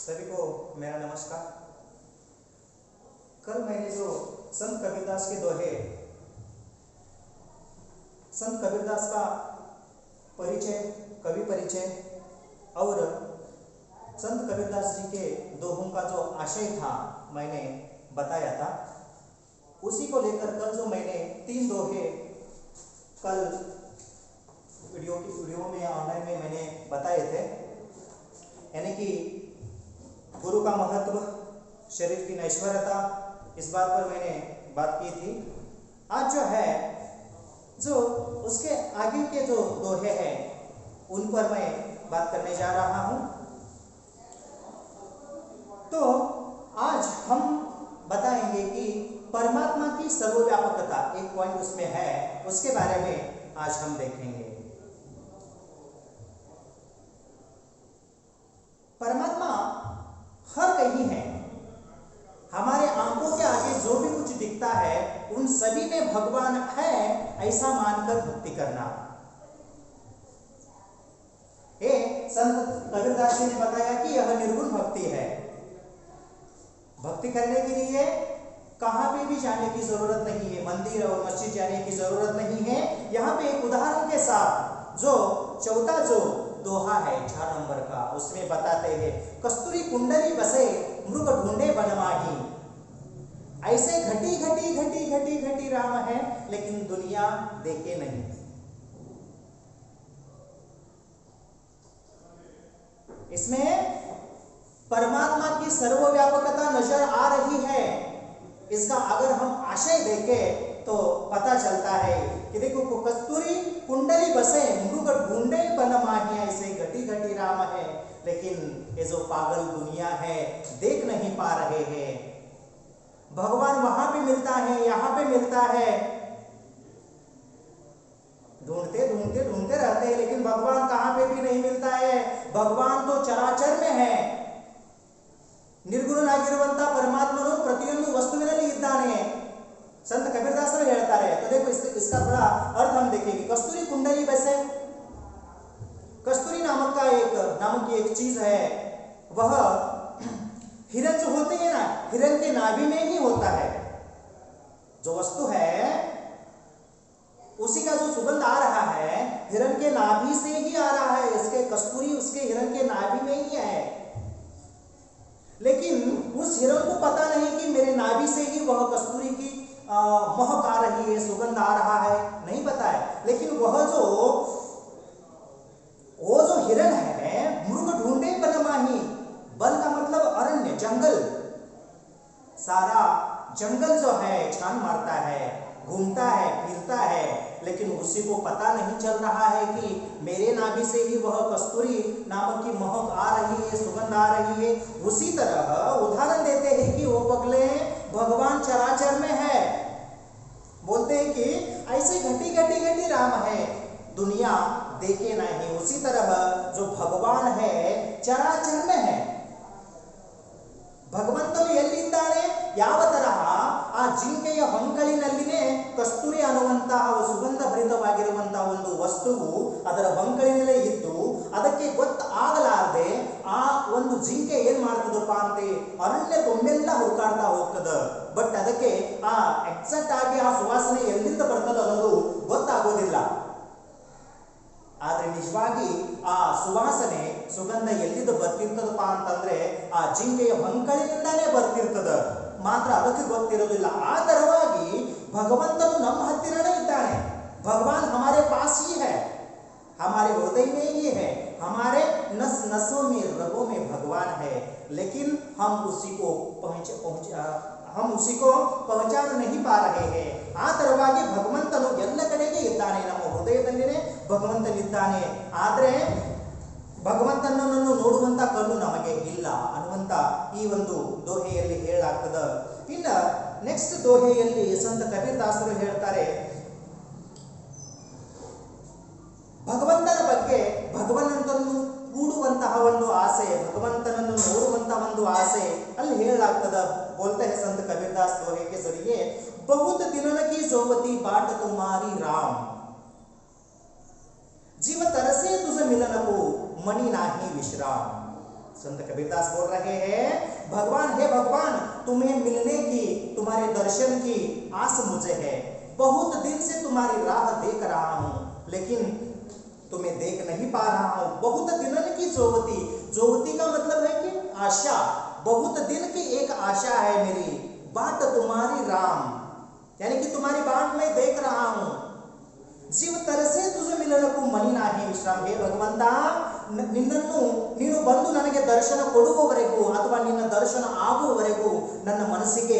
सभी को मेरा नमस्कार। कल मैंने जो संत कबीरदास के दोहे, संत कबीरदास का परिचय, कवि परिचय और संत कबीरदास जी के दोहों का जो आशय था मैंने बताया था। उसी को लेकर कल जो मैंने 3 दोहे कल वीडियो में ऑनलाइन में मैंने बताए थे, यानी कि गुरु का महत्व, शरीर की नश्वरता, इस बात पर मैंने बात की थी। आज जो है जो उसके आगे के जो दोहे हैं उन पर मैं बात करने जा रहा हूं। तो आज हम बताएंगे कि परमात्मा की सर्वव्यापकता, एक पॉइंट उसमें है, उसके बारे में आज हम देखेंगे। परमात्मा हर कहीं है। हमारे आंखों के आगे जो भी कुछ दिखता है उन सभी में भगवान है, ऐसा मानकर भक्ति करना। संत कबीरदास जी ने बताया कि यह निर्गुण भक्ति है। भक्ति करने के लिए कहां पे भी जाने की जरूरत नहीं है, मंदिर और मस्जिद जाने की जरूरत नहीं है। यहाँ पे एक उदाहरण के साथ जो चौथा जो दोहा है 4 नंबर का, उसमें बताते हैं, कस्तूरी कुंडली बसे मृग ढूंढे बनमाही। ऐसे घटी घटी घटी घटी घटी राम है, लेकिन दुनिया देखे नहीं। इसमें परमात्मा की सर्वव्यापकता नजर आ रही है। इसका अगर हम आशय देखें तो पता चलता है कि देखो, कस्तूरी कुंडली बसे मृग ढूंढे बनमाही, ऐसे घटी घटी राम है, लेकिन ये जो पागल दुनिया है देख नहीं पा रहे हैं। भगवान वहां पे मिलता है, यहां पे मिलता है, ढूंढते ढूंढते ढूंढते रहते हैं, लेकिन भगवान कहां पे भी नहीं मिलता है। भगवान तो चराचर में है। ನಿರ್ಗುಣನಾಗಿರುವಂತ परमात्मನು ಪ್ರತಿಯೊಂದು ವಸ್ತುವಿನಲ್ಲಿ ಇದ್ದಾನೆ, संत कबीरदास ಹೇಳ್ತಾರೆ। तो देखो इसका थोड़ा अर्थ हम देखेंगे। कस्तूरी कुंडली बसे, कस्तूरी नामक की एक चीज है। वह हिरण जो होते हैं ना, हिरण के नाभि में ही होता है। जो वस्तु है उसी का जो सुगंध आ रहा है हिरण के नाभि से ही आ रहा है। इसके कस्तूरी उसके हिरण के नाभि में ही है, लेकिन उस हिरण को पता नहीं कि मेरे नाभि से ही वह कस्तूरी की महक आ रही है, सुगंध आ रहा है, नहीं पता है। लेकिन वो जो हिरण है, मृग ढूंढे बनमाही, बन का मतलब अरण्य, जंगल, सारा जंगल जो है छान मारता है, घूमता है, फिरता है, लेकिन उसी को पता नहीं चल रहा है कि मेरे नाभि से ही वह कस्तूरी नामक की महक आ रही है, सुगंध आ रही है। उसी तरह उदाहरण देते हैं कि वो पगले भगवान चराचर में है। बोलते हैं कि ऐसे घटी घटी घटी राम है, दुनिया देखे नहीं। उसी तरह जो भगवान है चराचर में है। ಭಗವಂತನು ಎಲ್ಲಿದ್ದಾನೆ, ಯಾವ ತರಹ ಆ ಜಿಂಕೆಯ ಹೊಂಕಳಿನಲ್ಲಿನೇ ಕಸ್ತೂರಿ ಅನ್ನುವಂತಹ ಸುಗಂಧ ಭರಿತವಾಗಿರುವಂತಹ ಒಂದು ವಸ್ತುವು ಅದರ ಹೊಂಕಳಿನಲ್ಲೇ ಇದ್ದು ಅದಕ್ಕೆ ಗೊತ್ತಾಗಲಾರದೆ ಆ ಒಂದು ಜಿಂಕೆ ಏನ್ ಮಾಡ್ತದಪ್ಪ ಅಂತೆ ಅರಣ್ಯ ತುಂಬೆಲ್ಲ ಹುಡುಕಾಡ್ತಾ ಹೋಗ್ತದ. ಬಟ್ ಅದಕ್ಕೆ ಆ ಎಕ್ಸಾಕ್ಟ್ ಆಗಿ ಆ ಸುವಾಸನೆ ಎಲ್ಲಿಂದ ಬರ್ತದ ಅನ್ನೋದು ಗೊತ್ತಾಗೋದಿಲ್ಲ. ಆದ್ರೆ ನಿಜವಾಗಿ ಆ ಸುವಾಸನೆ ಸುಗಂಧ ಎಲ್ಲಿಂದ ಬರ್ತಿರ್ತದಪ್ಪ ಅಂತಂದ್ರೆ ಆ ಜಿಂಕೆಯ ಹೊಂಕಳಿನಿಂದಾನೇ ಬರ್ತಿರ್ತದ, ಮಾತ್ರ ಅದಕ್ಕೆ ಗೊತ್ತಿರೋದಿಲ್ಲ. ಆ ತರವಾಗಿ ಭಗವಂತನು ನಮ್ಮ ಹತ್ತಿರನೇ ಇದ್ದಾನೆ। भगवान हमारे पास ही है, हमारे हृदय में ही है, हमारे नस नसों में, रगों में भगवान है, लेकिन हम उसी को पहचान नहीं पा रहे हैं। ಆ ತರವಾಗಿ ಭಗವಂತನು ಎಲ್ಲ ಕಡೆಗೆ ಇದ್ದಾನೆ, ನಮ್ಮ ಹೃದಯದಲ್ಲಿನೇ ಭಗವಂತನಿದ್ದಾನೆ. ಆದರೆ ಭಗವಂತನನ್ನು ನೋಡುವಂತ ಕಣ್ಣು ನಮಗೆ ಇಲ್ಲ ಅನ್ನುವಂತ ಈ ಒಂದು ದೋಹೆಯಲ್ಲಿ ಹೇಳಲಾಗ್ತದ. ಇನ್ನು ನೆಕ್ಸ್ಟ್ ದೋಹೆಯಲ್ಲಿ ಸಂತ ಕಬೀರದಾಸರು ಹೇಳ್ತಾರೆ, ಭಗವಂತನ ಬಗ್ಗೆ, ಭಗವಂತನನ್ನು ಕೂಡುವಂತಹ ಒಂದು ಆಸೆ, ಭಗವಂತನನ್ನು ನೋಡುವಂತಹ ಒಂದು ಆಸೆ ಅಲ್ಲಿ ಹೇಳಲಾಗ್ತದ. बोलते हैं संत कबीरदास दोहे के जरिए, बहुत दिनों की जोवती बाट तुम्हारी राम, जीव तरसे तुझ मिलन को मणि नाही विश्राम। संत कबीरदास बोल रहे हैं, भगवान हे भगवान, तुम्हें मिलने की, तुम्हारे दर्शन की आस मुझे है। बहुत दिन से तुम्हारी राह देख रहा हूं, लेकिन तुम्हें देख नहीं पा रहा हूं। बहुत दिनन की जोवती, जोवती का मतलब है कि आशा, बहुत दिन की एक आशा है मेरी, बाट तुम्हारी राम, यानी कि तुम्हारी बाट मैं देख रहा हूं। जीव तरसे तुझे मिलನಕ್ಕೂ ಮನಿ ನಾಹಿ ವಿಶ್ರಾಮ. ಹೇ ಭಗವಂತ, ನಿನ್ನನ್ನು ನೀನು ಬಂದು ನನಗೆ ದರ್ಶನ ಕೊಡುವವರೆಗೂ ಅಥವಾ ನಿನ್ನ ದರ್ಶನ ಆಗುವವರೆಗೂ ನನ್ನ ಮನಸ್ಸಿಗೆ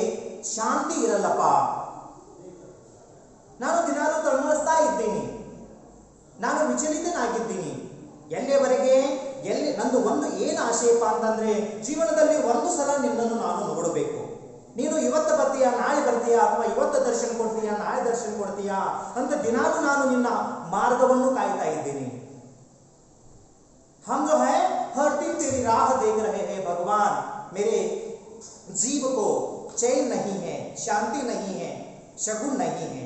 ಶಾಂತಿ ಇರಲ್ಲಪ್ಪ. ನಾನು ದಿನಾಲೂ ತಳಮಳಿಸ್ತಾ ಇದ್ದೀನಿ, ನಾನು ವಿಚಲಿತನಾಗಿದ್ದೀನಿ. ಎಲ್ಲಿಯವರೆಗೆ, ಎಲ್ಲಿ ನಂದು ಒಂದು ಏನು ಆಶಯಪ್ಪ ಅಂತಂದ್ರೆ, ಜೀವನದಲ್ಲಿ ಒಂದು ಸಲ ನಿನ್ನನ್ನು ನಾನು ನೋಡಬೇಕು. ನೀನು ಇವತ್ತು ಬರ್ತೀಯಾ, ನಾಳೆ ಬರ್ತೀಯಾ, ಅಥವಾ ಇವತ್ತು ದರ್ಶನ ಕೊಡ್ತೀಯಾ, ನಾಳೆ ದರ್ಶನ ಕೊಡ್ತೀಯಾ ಅಂತ ದಿನಾಲೂ ನಾನು ನಿನ್ನ ಮಾರ್ಗವನ್ನು ಕಾಯ್ತಾ ಇದ್ದೀನಿ. हम जो है हर दिन तेरी राह देख रहे हैं भगवान. मेरे जीव को चैन नहीं है, शांति नहीं है, शगुन नहीं है.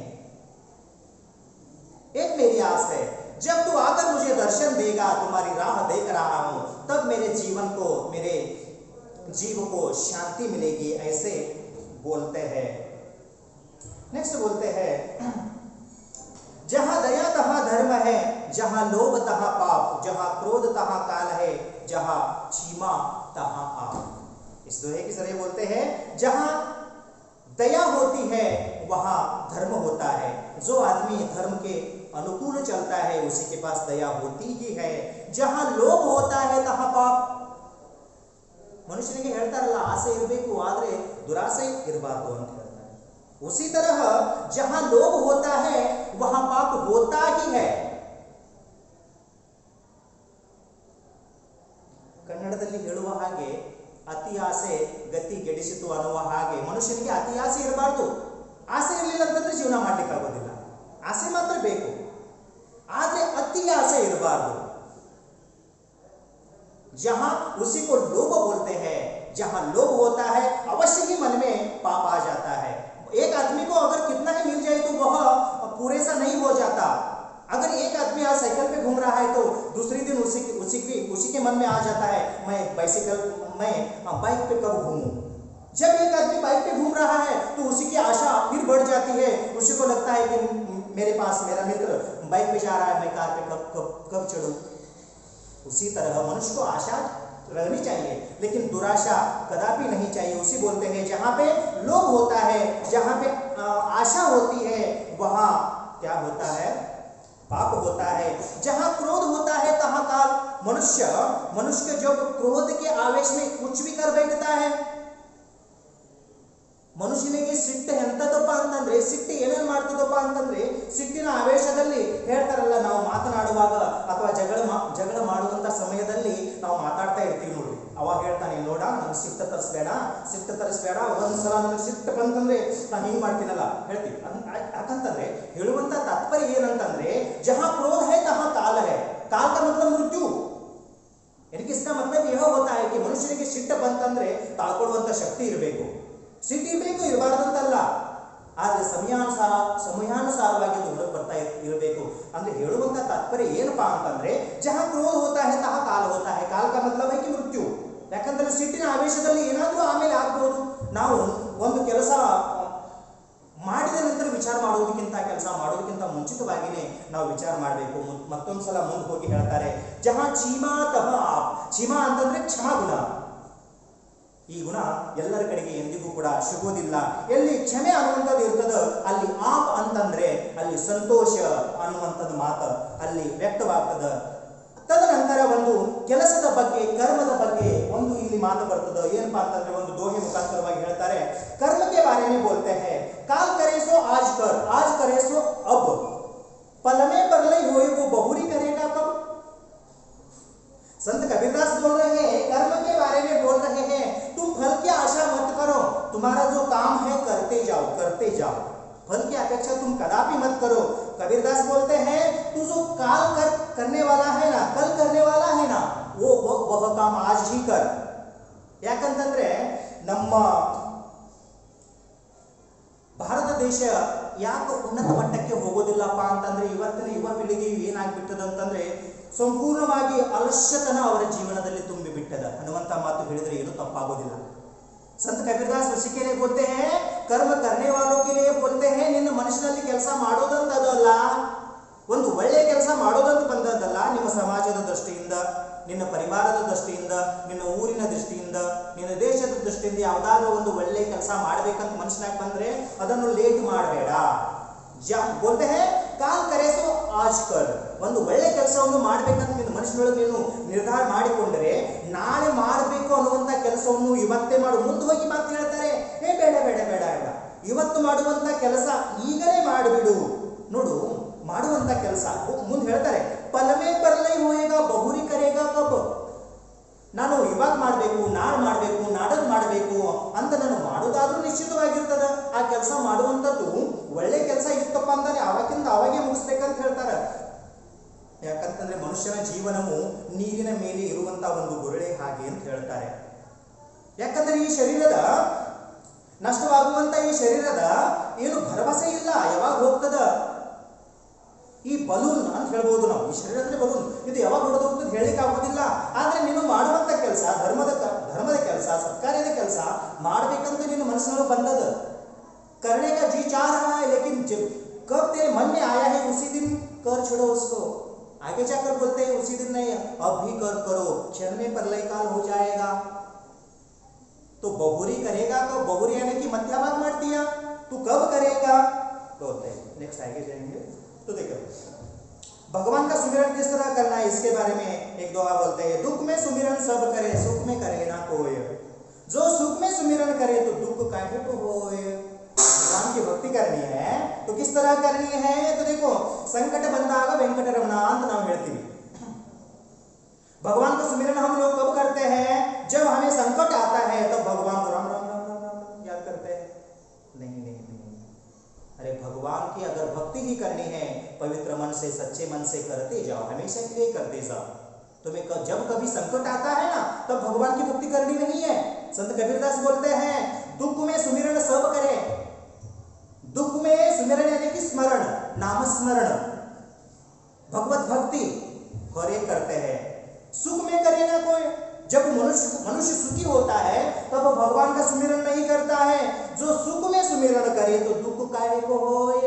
एक मेरी आस है, जब तू आकर मुझे दर्शन देगा, तुम्हारी राह देख रहा हूं, तब मेरे जीवन को, मेरे जीव को शांति मिलेगी. ऐसे बोलते हैं. नेक्स्ट बोलते हैं, जहां दया तहां धर्म है, जहां लोभ तहां पाप, जहां क्रोध तहां काल है, जहां क्षमा तहां आप. इस दोहे की तरह बोलते हैं, जहां दया होती है वहां धर्म होता है. जो आदमी धर्म के अनुकूल चलता है उसी के पास दया होती ही है. जहां लोभ होता है तहां पाप. ಮನುಷ್ಯನಿಗೆ ಹೇಳ್ತಾರಲ್ಲ, ಆಸೆ ಇರಬೇಕು ಆದ್ರೆ ದುರಾಸೆ ಇರಬಾರ್ದು ಅಂತ ಹೇಳ್ತಾರೆ. उसी तरह जहां लोभ होता है वहां पाप होता ही है. ಕನ್ನಡದಲ್ಲಿ ಹೇಳುವ ಹಾಗೆ, ಅತಿ ಆಸೆ ಗತಿ ಗೆಡಿಸಿತು ಅನ್ನುವ ಹಾಗೆ ಮನುಷ್ಯನಿಗೆ ಅತಿ ಆಸೆ ಇರಬಾರ್ದು. ಆಸೆ ಇರಲಿಲ್ಲ ಅಂತಂದ್ರೆ ಜೀವನ ಮಾಡ್ಲಿಕ್ಕೆ ಆಗೋದಿಲ್ಲ. ಆಸೆ ಮಾತ್ರ ಬೇಕು, ಆದ್ರೆ ಅತಿ ಆಸೆ ಇರಬಾರ್ದು. जहां उसी को लोभ बोलते हैं. जहां लोभ होता है अवश्य ही मन में पाप आ जाता है. एक आदमी को अगर कितना ही मिल जाए तो वह पूरे सा नहीं हो जाता. अगर एक आदमी आज साइकिल पे घूम रहा है तो दूसरी दिन उसी के मन में आ जाता है, मैं बाइक पे कब घूमूं. जब एक आदमी बाइक पे घूम रहा है तो उसी की आशा फिर बढ़ जाती है. उसी को लगता है कि मेरे पास मेरा मित्र बाइक पे जा रहा है, मैं कार पे कब चढ़ूं. उसी तरह मनुष्य को आशा रहनी चाहिए, लेकिन दुराशा कदापि नहीं चाहिए. उसी बोलते हैं, जहां पे लोभ होता है, जहां पे आशा होती है, वहां क्या होता है, पाप होता है. जहां क्रोध होता है तहां काल. मनुष्य जब क्रोध के आवेश में कुछ भी कर बैठता है. ಮನುಷ್ಯನಿಗೆ ಸಿಟ್ಟು ಎಂತದಪ್ಪ ಅಂತಂದ್ರೆ, ಸಿಟ್ಟು ಏನೇನು ಮಾಡ್ತದಪ್ಪ ಅಂತಂದ್ರೆ, ಸಿಟ್ಟಿನ ಆವೇಶದಲ್ಲಿ ಹೇಳ್ತಾರಲ್ಲ, ನಾವು ಮಾತನಾಡುವಾಗ ಅಥವಾ ಜಗಳ ಮಾಡುವಂತ ಸಮಯದಲ್ಲಿ ನಾವು ಮಾತಾಡ್ತಾ ಇರ್ತೀವಿ ನೋಡ್ರಿ. ಅವಾಗ ಹೇಳ್ತಾನೆ, ನೋಡ ನನ್ಗೆ ಸಿಟ್ಟು ತರಿಸ್ಬೇಡ, ಒಂದ್ಸಲ ನನಗೆ ಸಿಟ್ಟು ಬಂತಂದ್ರೆ ನಾನು ಹಿಂಗ್ ಮಾಡ್ತೀನಲ್ಲ ಹೇಳ್ತೀವಿ. ಯಾಕಂತಂದ್ರೆ ಹೇಳುವಂತ ತಾತ್ಪರ್ಯ ಏನಂತಂದ್ರೆ, ಜಹಾ ಕ್ರೋಧ है तहां काल है. काल का मतलब मृत्यु. ಇದಕ್ಕೆ इसका मतलब यह होता है कि ಮನುಷ್ಯನಿಗೆ ಸಿಟ್ಟು ಬಂತಂದ್ರೆ ತಾಳ್ಕೊಳ್ಳುವಂತ ಶಕ್ತಿ ಇರಬೇಕು. ಸಿಟ್ಟು ಇರಬೇಕು, ಇರಬಾರ್ದಂತಲ್ಲ, ಆದ್ರೆ ಸಮಯಾನುಸಾರವಾಗಿ ಅದು ಹೊರಗೆ ಬರ್ತಾ ಇರಬೇಕು. ಅಂದ್ರೆ ಹೇಳುವಂತ ತಾತ್ಪರ್ಯ ಏನಪ್ಪಾ ಅಂತಂದ್ರೆ, ಜಹಾ ಕ್ರೋಧ ಹೋತಾ ಹೈ ತಹಾ ಕಾಲ ಹೋತಾ ಹೈ. ಕಾಲ का मतलब है कि ಮೃತ್ಯು. ಯಾಕಂದ್ರೆ ಸಿಟ್ಟಿನ ಆವೇಶದಲ್ಲಿ ಏನಾದ್ರೂ ಆಮೇಲೆ ಆಗ್ಬಹುದು. ನಾವು ಒಂದು ಕೆಲಸ ಮಾಡಿದ ನಂತರ ವಿಚಾರ ಮಾಡೋದಕ್ಕಿಂತ ಮುಂಚಿತವಾಗಿನೇ ನಾವು ವಿಚಾರ ಮಾಡಬೇಕು. ಮತ್ತೊಂದ್ಸಲ ಮುಂದೆ ಹೋಗಿ ಹೇಳ್ತಾರೆ, ಜಹಾ ಚೀಮಾ ತಹ ಆಪ್. ಚೀಮಾ ಅಂತಂದ್ರೆ ಕ್ಷಮಾ ಗುಣ. ಈ ಗುಣ ಎಲ್ಲರ ಕಡೆಗೆ ಎಂದಿಗೂ ಕೂಡ ಸಿಗೋದಿಲ್ಲ. ಎಲ್ಲಿ ಕ್ಷಮೆ ಅನ್ನುವಂಥದ್ದು ಇರ್ತದ ಅಲ್ಲಿ ಆಪ್ ಅಂತಂದ್ರೆ ಅಲ್ಲಿ ಸಂತೋಷ ಅನ್ನುವಂಥದ್ದು ಮಾತು ಅಲ್ಲಿ ವ್ಯಕ್ತವಾಗ್ತದ. ತದನಂತರ ಒಂದು ಕೆಲಸದ ಬಗ್ಗೆ, ಕರ್ಮದ ಬಗ್ಗೆ ಒಂದು ಇಲ್ಲಿ ಮಾತು ಬರ್ತದೆ. ಏನಪ್ಪಾ ಅಂತಂದ್ರೆ ಒಂದು ದೋಹೆ ಮುಖಾಂತರವಾಗಿ ಹೇಳ್ತಾರೆ, ಕರ್ಮಕ್ಕೆ ಬಾರೆ में बोलते हैं, काल करे सो आज कर, आज करे सो अब, पल में परलय होए वो बहुरी करेगा कब. संत कबीरदास बोल रहे हैं, कर्म के बारे में बोल रहे हैं, तुम फल की आशा मत करो, तुम्हारा जो काम है करते जाओ. फल की अपेक्षा तुम कदापि मत करो. कबीरदास बोलते हैं, तू जो काल करने वाला है ना, कल करने वाला है ना, वह काम आज ही कर. ಯಾಕಂತಂದ್ರೆ ನಮ್ಮ ಭಾರತ ದೇಶ ಯಾಕೆ ಉನ್ನತ ಮಟ್ಟಕ್ಕೆ ಹೋಗೋದಿಲ್ಲಪ್ಪ ಅಂತಂದ್ರೆ, ಇವತ್ತಿನ ಯುವ ಪೀಳಿಗೆ ಏನಾಗ್ಬಿಟ್ಟದ ಅಂತಂದ್ರೆ, ಸಂಪೂರ್ಣವಾಗಿ ಅಲಸ್ಯತನ ಅವರ ಜೀವನದಲ್ಲಿ ತುಂಬಿ ಬಿಟ್ಟದ ಅನ್ನುವಂತ ಅನ್ನುವಂಥ ಮಾತು ಹೇಳಿದರೆ ಏನು ತಪ್ಪಾಗೋದಿಲ್ಲ. ಸಂತ ಕಬೀರದಾಸ್ उसी के लिए बोलते हैं, कर्म करने वालों के लिए बोलते हैं. ನಿನ್ನ ಮನುಷ್ಯನಲ್ಲಿ ಕೆಲಸ ಮಾಡೋದಂತ ಅದಲ್ಲ, ಒಂದು ಒಳ್ಳೆಯ ಕೆಲಸ ಮಾಡೋದಂತ ಬಂದದ್ದಲ್ಲ. ನಿಮ್ಮ ಸಮಾಜದ ದೃಷ್ಟಿಯಿಂದ, ನಿನ್ನ ಪರಿವಾರದ ದೃಷ್ಟಿಯಿಂದ, ನಿನ್ನ ಊರಿನ ದೃಷ್ಟಿಯಿಂದ, ನಿನ್ನ ದೇಶದ ದೃಷ್ಟಿಯಿಂದ ಯಾವುದಾದ್ರೂ ಒಂದು ಒಳ್ಳೆಯ ಕೆಲಸ ಮಾಡ್ಬೇಕಂತ ಮನುಷ್ಯನಾಗ ಬಂದ್ರೆ ಅದನ್ನು ಲೇಟ್ ಮಾಡಬೇಡ. ಬೋಲ್ತೆ ಹೇ ಕಾಲ್ ಕರೆಸೋ ಆಜ್ ಕರ್. ಒಂದು ಒಳ್ಳೆ ಕೆಲಸವನ್ನು ಮಾಡ್ಬೇಕಂತ ನಿನ್ನ ಮನುಷ್ಯನೊಳಗೆ ನೀನು ನಿರ್ಧಾರ ಮಾಡಿಕೊಂಡ್ರೆ ನಾಳೆ ಮಾಡಬೇಕು ಅನ್ನುವಂಥ ಕೆಲಸವನ್ನು ಇವತ್ತೇ ಮಾಡು. ಮುಂದೆ ಹೋಗಿ ಮಾತು ಹೇಳ್ತಾರೆ, ಬೇಡ ಬೇಡ ಬೇಡ ಬೇಡ, ಇವತ್ತು ಮಾಡುವಂತ ಕೆಲಸ ಈಗಲೇ ಮಾಡಿಬಿಡು. ನೋಡು, ಮಾಡುವಂತ ಕೆಲಸ ಮುಂದೆ ಹೇಳ್ತಾರೆ, ಪಲಮೇ ಪರ್ಲೈ ಹೋಯೇಗ ಬಹುರಿ ಕರೆಗ ಕಬ್. ನಾನು ಇವಾಗ ಮಾಡಬೇಕು, ನಾಳೆ ಮಾಡಬೇಕು, ನಾಡದ್ ಮಾಡಬೇಕು ಅಂತ ನಾನು ಮಾಡೋದಾದ್ರೂ ನಿಶ್ಚಿತವಾಗಿರ್ತದ. ಆ ಕೆಲಸ ಮಾಡುವಂಥದ್ದು ಒಳ್ಳೆ ಕೆಲಸ ಇತ್ತಪ್ಪ ಅಂತಾನೆ ಅವಾಗಿಂದ ಅವಾಗೇ ಮುಗಿಸ್ಬೇಕಂತ ಹೇಳ್ತಾರೆ. ಯಾಕಂತಂದ್ರೆ ಮನುಷ್ಯನ ಜೀವನವು ನೀರಿನ ಮೇಲೆ ಇರುವಂತ ಒಂದು ಗುರಳೆ ಹಾಗೆ ಅಂತ ಹೇಳ್ತಾರೆ. ಯಾಕಂದ್ರೆ ಈ ಶರೀರದ ನಷ್ಟವಾಗುವಂತ ಈ ಶರೀರದ ಏನು ಭರವಸೆ ಇಲ್ಲ, ಯಾವಾಗ ಹೋಗ್ತದ. ಈ ಬಲೂನ್ ಅಂತ ಹೇಳ್ಬೋದು ನಾವು, ಈ ಶರೀರ ಅಂದ್ರೆ ಬಲೂನ್, ಇದು ಯಾವಾಗ ಹೊಡೆದು ಹೋಗ್ತದೆ ಹೇಳಿಕ್ಕೆ ಆಗೋದಿಲ್ಲ. ಆದ್ರೆ ನೀನು ಮಾಡುವಂತ ಕೆಲಸ, ಧರ್ಮದ ಕೆಲಸ, ಸರ್ಕಾರದ ಕೆಲಸ ಮಾಡ್ಬೇಕಂತ ನಿನ್ನ ಮನಸ್ಸಿನೊಳಗೆ ಬಂದದ. करने का जी चाह रहा है, लेकिन जब कब तेरे मन में आया है उसी दिन कर छोड़ो उसको. आगे जाकर बोलते हैं उसी दिन नहीं, अब भी करो, क्षण में प्रलय काल हो जाएगा. तो बहुरी करेगा, कब बहुरी यानी कि मध्या भाग मार दिया, तू कब करेगा बोलते हैं. नेक्स्ट आगे जाएंगे तो देखो भगवान का सुमिरन किस तरह करना है, इसके बारे में एक दोहा बोलते हैं. दुख में सुमिरन सब करे, सुख में करे ना कोई. जो सुख में सुमिरन करे तो दुख काहे को होए. भगवान की भक्ति करनी है तो किस तरह करनी है, तो देखो संकट बंदाग वेंकटरमण ಅಂತ ನಾವು ಹೇಳ್ತೀವಿ. भगवान का सुमिरन हम लोग कब करते हैं, जब हमें संकट आता है तब भगवान को राम राम राम राम राम याद करते हैं. नहीं नहीं नहीं, अरे भगवान की अगर भक्ति ही करनी है पवित्र मन से, सच्चे मन से करते जाओ, हमेशा के लिए करते जाओ. तुम्हें जब कभी संकट आता है ना तब भगवान की भक्ति करनी नहीं है. संत कबीरदास बोलते हैं, दुख में सुमिरन सब करे. दुख में सुमिरन यानी कि स्मरण, नाम स्मरण, भगवत भक्ति हरे करते हैं. सुख में करे ना कोई. जब मनुष्य सुखी होता है तब भगवान का सुमिरन नहीं करता है. जो सुख में सुमिरन करे तो दुख काहे को होय.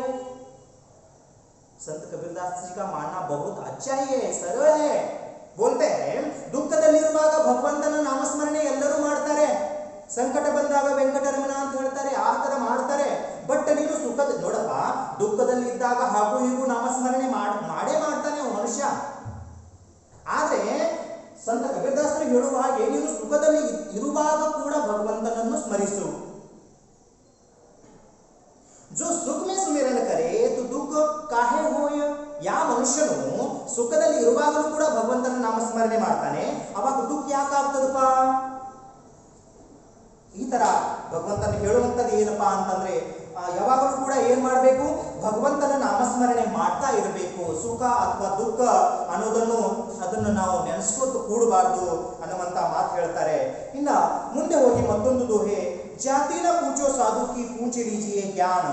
संत कबीरदास जी का मानना बहुत अच्छा ही है, सरल है. बोलते हैं, ದುಃಖದಲ್ಲಿರುವಾಗ ಭಗವಂತನ ನಾಮಸ್ಮರಣೆ ಎಲ್ಲರೂ ಮಾಡ್ತಾರೆ, ಸಂಕಟ ಬಂದಾಗ ವೆಂಕಟರಮಣ ಅಂತ ಹೇಳ್ತಾರೆ, ಆ ತರ ಮಾಡ್ತಾರೆ. ಬಟ್ ನೀನು ಸುಖದ ನೋಡಪ್ಪ, ದುಃಖದಲ್ಲಿ ಇದ್ದಾಗ ಹಾಗೂ ಹೀಗೂ ನಾಮಸ್ಮರಣೆ ಮಾಡೇ ಮಾಡ್ತಾನೆ ಮನುಷ್ಯ. ಆದ್ರೆ ಸಂತ ಕಬೀರದಾಸರು ಹೇಳುವ ಹಾಗೆ ನೀನು ಸುಖದಲ್ಲಿ ಇರುವಾಗ ಕೂಡ ಭಗವಂತನನ್ನು ಸ್ಮರಿಸು. जो सुख में सुमिरन करे तो दुख काहे होय. ಯಾವ ಮನುಷ್ಯನು ಸುಖದಲ್ಲಿ ಇರುವಾಗಲೂ ಕೂಡ ಭಗವಂತನ ನಾಮಸ್ಮರಣೆ ಮಾಡ್ತಾನೆ, ಅವಾಗ ದುಃಖ ಯಾಕಾಗ್ತದಪ್ಪ. ಈ ತರ ಭಗವಂತನ ಹೇಳುವಂಥದ್ದು ಏನಪ್ಪಾ ಅಂತಂದ್ರೆ, ಯಾವಾಗಲೂ ಕೂಡ ಏನ್ ಮಾಡಬೇಕು, ಭಗವಂತನ ನಾಮಸ್ಮರಣೆ ಮಾಡ್ತಾ ಇರಬೇಕು. ಸುಖ ಅಥವಾ ದುಃಖ ಅದನ್ನು ನಾವು ನೆನೆಸ್ಕೊಟ್ಟು ಕೂಡಬಾರ್ದು ಅನ್ನುವಂತ ಮಾತು ಹೇಳ್ತಾರೆ. ಇನ್ನ ಮುಂದೆ ಹೋಗಿ ಮತ್ತೊಂದು ದೋಹೆ, ಜಾತಿನ ಪೂಜೋ ಸಾಧು ಕಿ ಪೂಜೆ ಲೀಜಿಯೇ ಜ್ಞಾನ,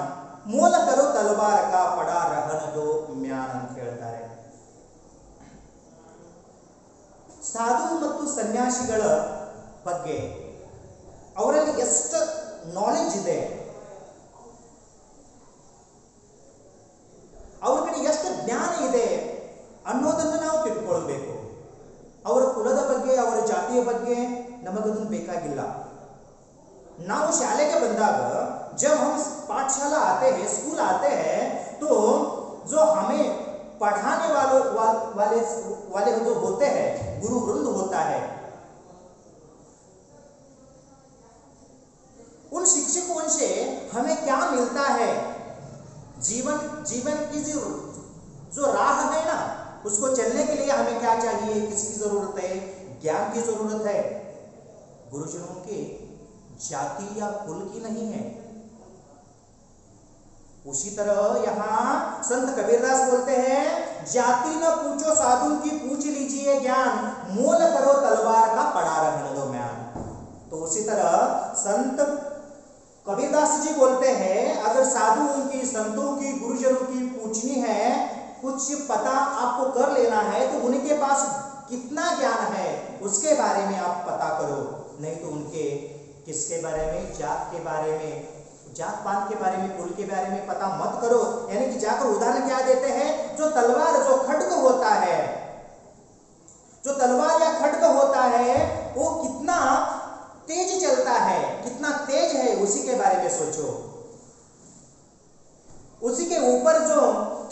ಮೂಲ ಕರೋ ತಲವಾರ ಕಾ ಪಡಾ ರಹನದೋ ಮ್ಯಾನ್ ಅಂತ ಹೇಳ್ತಾರೆ. ಸಾಧು ಮತ್ತು ಸನ್ಯಾಸಿಗಳ ಬಗ್ಗೆ ಅವರಲ್ಲಿ ಎಷ್ಟು ನಾಲೆಜ್ ಇದೆ, ಅವ್ರ ಕಡೆ ಎಷ್ಟು ಜ್ಞಾನ ಇದೆ ಅನ್ನೋದನ್ನು ನಾವು ತಿಳ್ಕೊಳ್ಬೇಕು. ಅವರ ಕುಲದ ಬಗ್ಗೆ, ಅವರ ಜಾತಿಯ ಬಗ್ಗೆ ನಮಗದನ್ನು ಬೇಕಾಗಿಲ್ಲ. ನಾವು ಶಾಲೆಗೆ ಬಂದಾಗ, जब हम पाठशाला आते हैं, स्कूल आते हैं, तो जो हमें पढ़ाने वाले जो होते हैं, गुरु वृंद होता है, उन शिक्षकों से हमें क्या मिलता है, जीवन की जो राह है ना, उसको चलने के लिए हमें क्या चाहिए, किसकी जरूरत है, ज्ञान की जरूरत है. गुरुजनों के जाति या कुल की नहीं है. उसी तरह यहाँ संत कबीरदास बोलते हैं, जाति न पूछो साधु की पूछ लीजिए ज्ञान, मोल करो तलवार का पड़ा रहने दो म्यान. तो उसी तरह संत कबीरदास जी बोलते हैं, अगर साधुओं की, संतों की, गुरुजनों की पूछनी है, कुछ पता आपको कर लेना है, तो उनके पास कितना ज्ञान है उसके बारे में आप पता करो, नहीं तो उनके किसके बारे में, जात के बारे में, जात पात के बारे में, कुल के बारे में पता मत करो। यानी कि जाकर उदाहरण क्या देते हैं, जो तलवार, जो खड्ग होता है, जो तलवार या खड्ग होता है वो कितना तेज चलता है, कितना तेज है, उसी के बारे में सोचो। उसी के ऊपर जो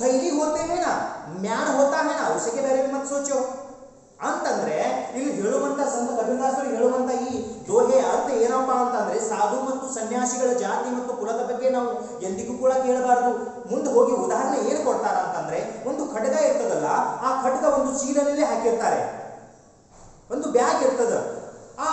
थैली होते हैं ना, म्यान होता है ना, उसी के बारे में मत सोचो ಅಂತಂದ್ರೆ ಇಲ್ಲಿ ಹೇಳುವಂತ ಸಂತ ಕಬೀರದಾಸರು ಹೇಳುವಂತ ಈ ದೋಹೆ ಅರ್ಥ ಏನಪ್ಪಾ ಅಂತಂದ್ರೆ ಸಾಧು ಮತ್ತು ಸನ್ಯಾಸಿಗಳ ಜಾತಿ ಮತ್ತು ಕುಲದ ಬಗ್ಗೆ ನಾವು ಎಂದಿಗೂ ಕೂಡ ಕೇಳಬಾರದು. ಮುಂದೆ ಹೋಗಿ ಉದಾಹರಣೆ ಏನು ಕೊಡ್ತಾರ ಅಂತಂದ್ರೆ, ಒಂದು ಖಡ್ಗ ಇರ್ತದಲ್ಲ, ಆ ಖಡ್ಗ ಒಂದು ಚೀಲದಲ್ಲಿ ಹಾಕಿರ್ತಾರೆ, ಒಂದು ಬ್ಯಾಗ್ ಇರ್ತದ, ಆ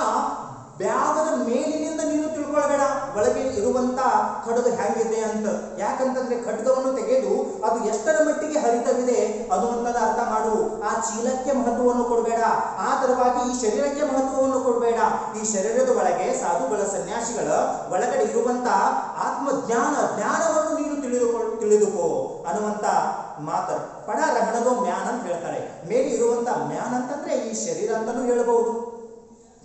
ಬ್ಯಾಗದ ಮೇಲಿನಿಂದ ನೀನು ತಿಳ್ಕೊಳ್ಬೇಡ ಒಳಗೆ ಇರುವಂತ ಖಡ್ಗ ಹೇಗಿದೆ ಅಂತ. ಯಾಕಂತಂದ್ರೆ ಖಡ್ಗವನ್ನು ತೆಗೆದು ಅದು ಎಷ್ಟರ ಮಟ್ಟಿಗೆ ಹರಿತವಿದೆ ಅದು ಅಂತದ ಅರ್ಥ ಮಾಡು. ಆ ಚೀಲಕ್ಕೆ ಮಹತ್ವವನ್ನು ಕೊಡಬೇಡ, ಆ ತರವಾಗಿ ಈ ಶರೀರಕ್ಕೆ ಮಹತ್ವವನ್ನು ಕೊಡಬೇಡ. ಈ ಶರೀರದ ಒಳಗೆ ಸಾಧುಗಳ ಸನ್ಯಾಸಿಗಳ ಒಳಗಡೆ ಇರುವಂತ ಜ್ಞಾನವನ್ನು ನೀನು ತಿಳಿದುಕೋ ಅನ್ನುವಂತ ಮಾತು ಪಡ ರಹಣದೋ ಮ್ಯಾನ್ ಅಂತ ಹೇಳ್ತಾರೆ. ಮೇಲೆ ಇರುವಂತ ಮ್ಯಾನ್ ಅಂತಂದ್ರೆ ಈ ಶರೀರ ಅಂತಾನೂ ಹೇಳಬಹುದು.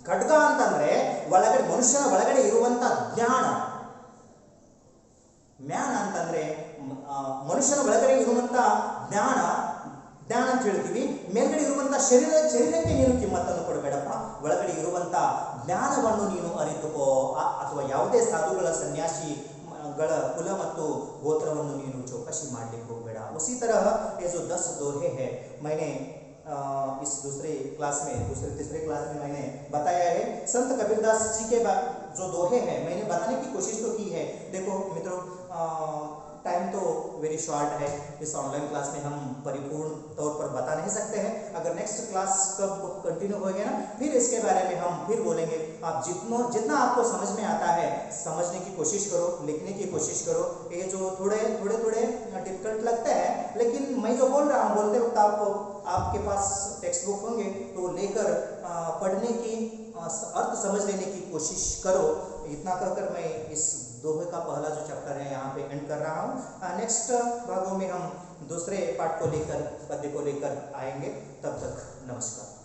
ಖಡ್ಗ ಅಂತಂದ್ರೆ ಒಳಗಡೆ ಮನುಷ್ಯನ ಒಳಗಡೆ ಇರುವಂತ ಜ್ಞಾನ, ಮ್ಯಾನ್ ಅಂತಂದ್ರೆ ಮನುಷ್ಯನ ಒಳಗಡೆ ಇರುವಂತ ಜ್ಞಾನ ಅಂತ ಹೇಳ್ತೀವಿ. ಮೇಲ್ಗಡೆ ಇರುವಂತ ಶರೀರಕ್ಕೆ ನೀನು ಕಿಮ್ಮತ್ತನ್ನು ಕೊಡಬೇಡಪ್ಪ, ಒಳಗಡೆ ಇರುವಂತ ಜ್ಞಾನವನ್ನು ನೀನು ಅರಿತುಕೋ. ಅಥವಾ ಯಾವುದೇ ಸಾಧುಗಳ ಸನ್ಯಾಸಿಗಳ ಕುಲ ಮತ್ತು ಗೋತ್ರವನ್ನು ನೀನು ಚೌಕಸಿ ಮಾಡ್ಲಿಕ್ಕೆ ಹೋಗಬೇಡ. उसी तरह ये जो 10 दोहे है, मैंने इस दूसरे तीसरे क्लास में मैंने बताया है। संत कबीरदास जी के जो दोहे हैं मैंने बताने की कोशिश तो की है। देखो मित्रों, टाइम तो वेरी शॉर्ट है, इस ऑनलाइन क्लास में हम परिपूर्ण तौर पर बता नहीं सकते हैं। अगर नेक्स्ट क्लास कब कंटिन्यू होगी ना, फिर इसके बारे में हम फिर बोलेंगे। आप जितना आपको समझ में आता है समझने की कोशिश करो, लिखने की कोशिश करो। ये जो थोड़े डिफिकल्ट लगता है, लेकिन मैं जो बोल रहा हूँ बोलते वक्त आपके पास टेक्स्ट बुक होंगे तो लेकर पढ़ने की अर्थ समझ लेने की कोशिश करो। इतना कहकर मैं इस दोहे का पहला जो चैप्टर है यहाँ पे एंड कर रहा हूँ। नेक्स्ट भागों में हम दूसरे पार्ट को लेकर, पद्य को लेकर आएंगे। तब तक नमस्कार।